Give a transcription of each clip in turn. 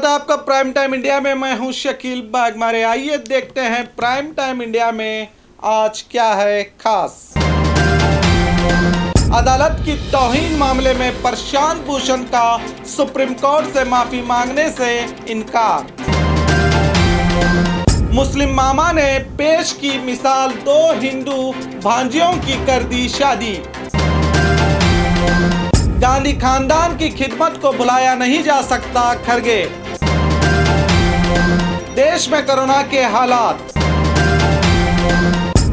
स्वागत है आपका प्राइम टाइम इंडिया में। मैं हूं शकील बागमारे। आइए देखते हैं प्राइम टाइम इंडिया में आज क्या है खास। अदालत की तौहीन मामले में प्रशांत भूषण का सुप्रीम कोर्ट से माफी मांगने से इनकार। मुस्लिम मामा ने पेश की मिसाल, 2 हिंदू भांजियों की कर दी शादी। गांधी खानदान की खिदमत को भुलाया नहीं जा सकता, खरगे। देश में कोरोना के हालात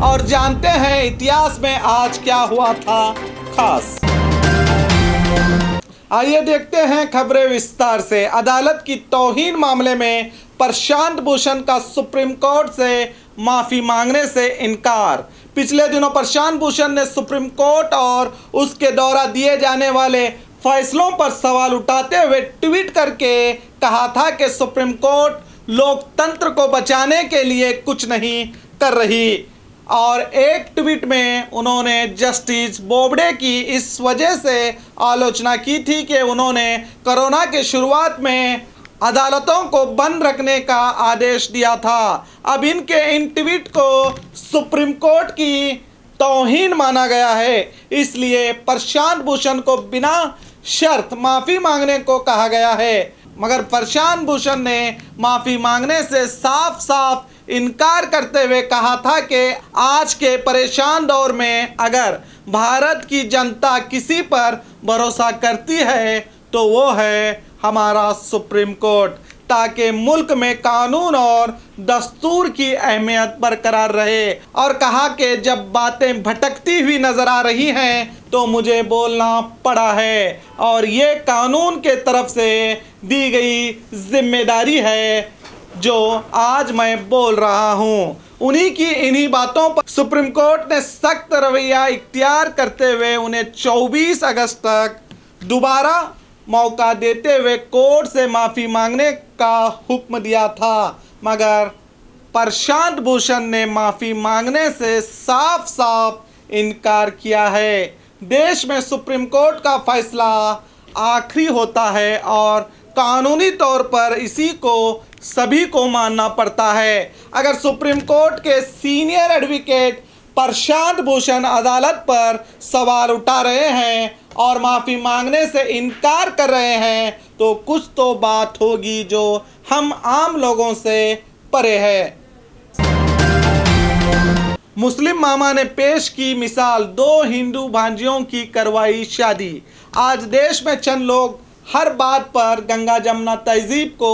और जानते हैं इतिहास में आज क्या हुआ था खास। आइए देखते हैं खबरें विस्तार से। अदालत की तौहीन मामले में प्रशांत भूषण का सुप्रीम कोर्ट से माफी मांगने से इनकार। पिछले दिनों प्रशांत भूषण ने सुप्रीम कोर्ट और उसके द्वारा दिए जाने वाले फैसलों पर सवाल उठाते हुए ट्वीट करके कहा था कि सुप्रीम कोर्ट लोकतंत्र को बचाने के लिए कुछ नहीं कर रही। और एक ट्वीट में उन्होंने जस्टिस बोबडे की इस वजह से आलोचना की थी कि उन्होंने कोरोना के शुरुआत में अदालतों को बंद रखने का आदेश दिया था। अब इनके इन ट्वीट को सुप्रीम कोर्ट की तौहीन माना गया है, इसलिए प्रशांत भूषण को बिना शर्त माफ़ी मांगने को कहा गया है। मगर प्रशांत भूषण ने माफ़ी मांगने से साफ साफ इनकार करते हुए कहा था कि आज के परेशान दौर में अगर भारत की जनता किसी पर भरोसा करती है तो वो है हमारा सुप्रीम कोर्ट, ताकि मुल्क में कानून और दस्तूर की अहमियत बरकरार रहे। और कहा कि जब बातें भटकती हुई नज़र आ रही हैं तो मुझे बोलना पड़ा है और ये कानून के तरफ से दी गई जिम्मेदारी है जो आज मैं बोल रहा हूँ। उन्हीं की इन्हीं बातों पर सुप्रीम कोर्ट ने सख्त रवैया इख्तियार करते हुए उन्हें 24 अगस्त तक दोबारा मौका देते हुए कोर्ट से माफ़ी मांगने का हुक्म दिया था। मगर प्रशांत भूषण ने माफ़ी मांगने से साफ साफ इनकार किया है। देश में सुप्रीम कोर्ट का फैसला आखिरी होता है और कानूनी तौर पर इसी को सभी को मानना पड़ता है। अगर सुप्रीम कोर्ट के सीनियर एडवोकेट प्रशांत भूषण अदालत पर सवाल उठा रहे हैं और माफ़ी मांगने से इनकार कर रहे हैं तो कुछ तो बात होगी जो हम आम लोगों से परे है। मुस्लिम मामा ने पेश की मिसाल, 2 हिंदू भांजियों की करवाई शादी। आज देश में चंद लोग हर बात पर गंगा जमुना तहजीब को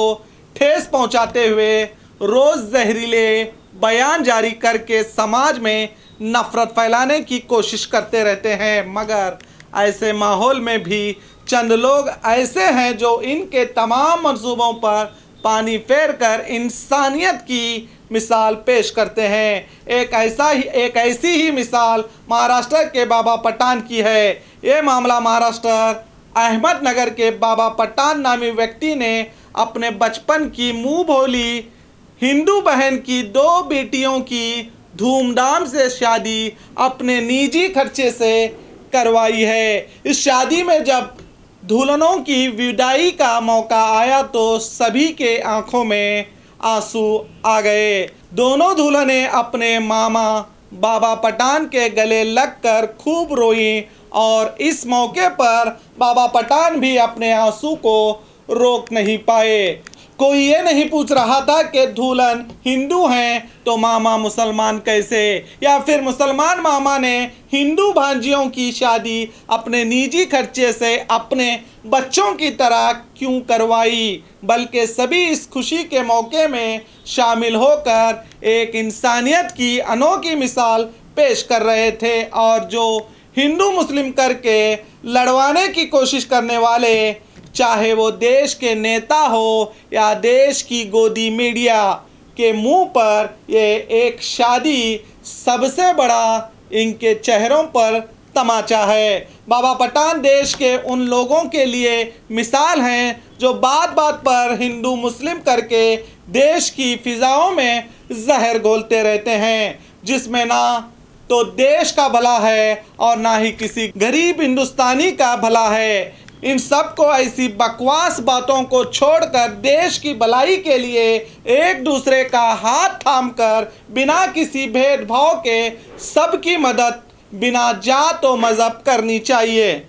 ठेस पहुंचाते हुए रोज़ जहरीले बयान जारी करके समाज में नफरत फैलाने की कोशिश करते रहते हैं। मगर ऐसे माहौल में भी चंद लोग ऐसे हैं जो इनके तमाम मंसूबों पर पानी फेर कर इंसानियत की मिसाल पेश करते हैं। एक ऐसी ही मिसाल महाराष्ट्र के बाबा पठान की है। ये मामला महाराष्ट्र अहमदनगर के बाबा पठान नामी व्यक्ति ने अपने बचपन की मुँह भोली हिंदू बहन की 2 बेटियों की धूमधाम से शादी अपने निजी खर्चे से करवाई है। इस शादी में जब दुल्हनों की विदाई का मौका आया तो सभी के आंखों में आंसू आ गए। दोनों दुल्हनें अपने मामा बाबा पठान के गले लगकर खूब रोईं और इस मौके पर बाबा पठान भी अपने आंसू को रोक नहीं पाए। कोई ये नहीं पूछ रहा था कि दुल्हन हिंदू हैं तो मामा मुसलमान कैसे, या फिर मुसलमान मामा ने हिंदू भांजियों की शादी अपने निजी खर्चे से अपने बच्चों की तरह क्यों करवाई, बल्कि सभी इस खुशी के मौके में शामिल होकर एक इंसानियत की अनोखी मिसाल पेश कर रहे थे। और जो हिंदू मुस्लिम करके लड़वाने की कोशिश करने वाले, चाहे वो देश के नेता हो या देश की गोदी मीडिया, के मुंह पर ये एक शादी सबसे बड़ा इनके चेहरों पर तमाचा है। बाबा पठान देश के उन लोगों के लिए मिसाल हैं जो बात बात पर हिंदू मुस्लिम करके देश की फिजाओं में जहर घोलते रहते हैं, जिसमें ना तो देश का भला है और ना ही किसी गरीब हिंदुस्तानी का भला है। इन सब को ऐसी बकवास बातों को छोड़कर देश की भलाई के लिए एक दूसरे का हाथ थामकर बिना किसी भेदभाव के सबकी मदद बिना जात और मजहब करनी चाहिए।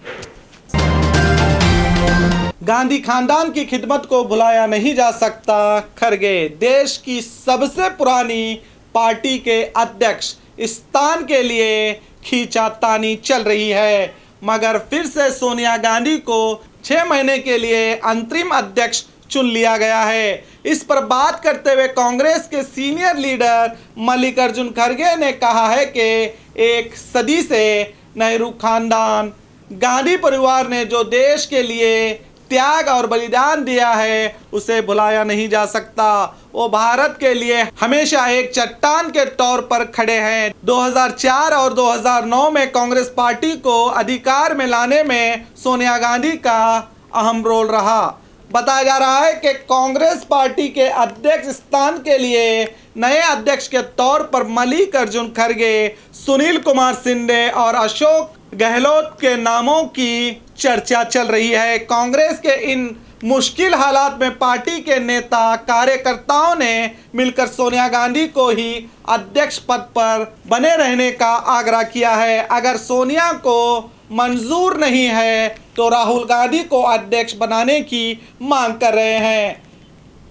गांधी खानदान की खिदमत को भुलाया नहीं जा सकता। खरगे देश की सबसे पुरानी पार्टी के अध्यक्ष स्थान के लिए खींचातानी चल रही है, मगर फिर से सोनिया गांधी को 6 महीने के लिए अंतरिम अध्यक्ष चुन लिया गया है। इस पर बात करते हुए कांग्रेस के सीनियर लीडर मल्लिकार्जुन खड़गे ने कहा है कि एक सदी से नेहरू खानदान, गांधी परिवार ने जो देश के लिए त्याग और बलिदान दिया है उसे भुलाया नहीं जा सकता। वो भारत के लिए हमेशा एक चट्टान के तौर पर खड़े हैं। 2004 और 2009 में कांग्रेस पार्टी को अधिकार में लाने में सोनिया गांधी का अहम रोल रहा। बताया जा रहा है कि कांग्रेस पार्टी के अध्यक्ष स्थान के लिए नए अध्यक्ष के तौर पर मल्लिकार्जुन खड़गे, सुनील कुमार शिंदे और अशोक गहलोत के नामों की चर्चा चल रही है। कांग्रेस के इन मुश्किल हालात में पार्टी के नेता कार्यकर्ताओं ने मिलकर सोनिया गांधी को ही अध्यक्ष पद पर बने रहने का आग्रह किया है। अगर सोनिया को मंजूर नहीं है तो राहुल गांधी को अध्यक्ष बनाने की मांग कर रहे हैं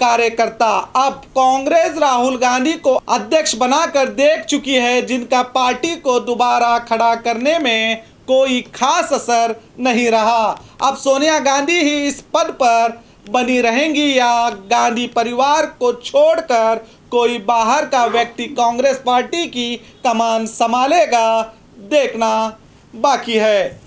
कार्यकर्ता। अब कांग्रेस राहुल गांधी को अध्यक्ष बनाकर देख चुकी है, जिनका पार्टी को दोबारा खड़ा करने में कोई खास असर नहीं रहा। अब सोनिया गांधी ही इस पद पर बनी रहेंगी या गांधी परिवार को छोड़कर कोई बाहर का व्यक्ति कांग्रेस पार्टी की कमान संभालेगा, देखना बाकी है।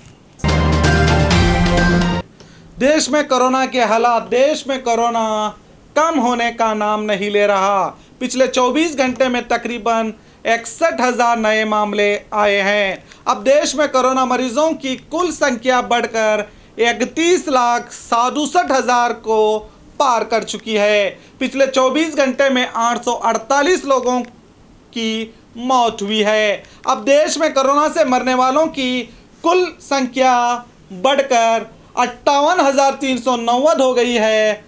देश में कोरोना के हालात, देश में कोरोना कम होने का नाम नहीं ले रहा। पिछले 24 घंटे में तकरीबन 61,000 नए मामले आए हैं। अब देश में कोरोना मरीजों की कुल संख्या बढ़कर 31,67,000 को पार कर चुकी है। पिछले 24 घंटे में 848 लोगों की मौत हुई है। अब देश में कोरोना से मरने वालों की कुल संख्या बढ़कर 58,390 हो गई है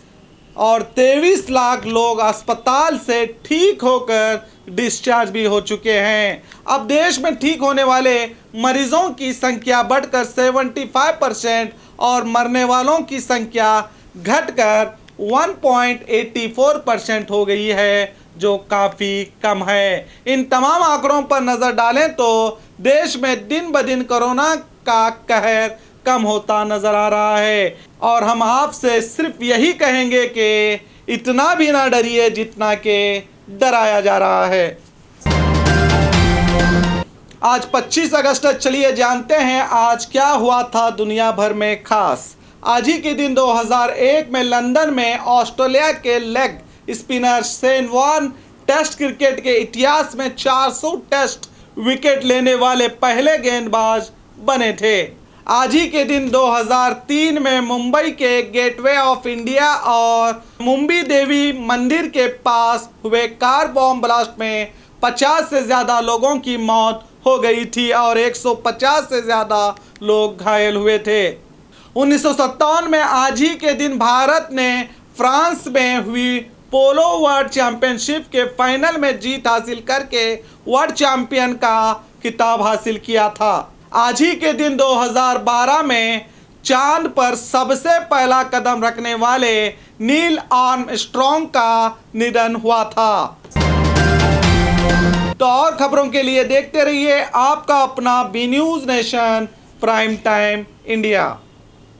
और 23 लाख लोग अस्पताल से ठीक होकर डिस्चार्ज भी हो चुके हैं। अब देश में ठीक होने वाले मरीजों की संख्या बढ़कर 75% और मरने वालों की संख्या घटकर 1.84% हो गई है, जो काफ़ी कम है। इन तमाम आंकड़ों पर नज़र डालें तो देश में दिन ब दिन कोरोना का कहर कम होता नजर आ रहा है और हम आपसे सिर्फ यही कहेंगे कि इतना भी ना डरिए जितना कि डराया जा रहा है। आज 25 अगस्त, चलिए जानते हैं आज क्या हुआ था दुनिया भर में खास। आज ही के दिन 2001 में लंदन में ऑस्ट्रेलिया के leg spinner Shane Warne test cricket के इतिहास में 400 टेस्ट विकेट लेने वाले पहले गेंदबाज बने थे। आज ही के दिन 2003 में मुंबई के गेटवे ऑफ इंडिया और मुंबई देवी मंदिर के पास हुए कार बॉम्ब ब्लास्ट में 50 से ज़्यादा लोगों की मौत हो गई थी और 150 से ज़्यादा लोग घायल हुए थे। 1957 में आज ही के दिन भारत ने फ्रांस में हुई पोलो वर्ल्ड चैंपियनशिप के फाइनल में जीत हासिल करके वर्ल्ड चैंपियन का खिताब हासिल किया था। आज ही के दिन 2012 में चांद पर सबसे पहला कदम रखने वाले नील आर्मस्ट्रॉन्ग का निधन हुआ था। तो और खबरों के लिए देखते रहिए आपका अपना B News Nation prime time India.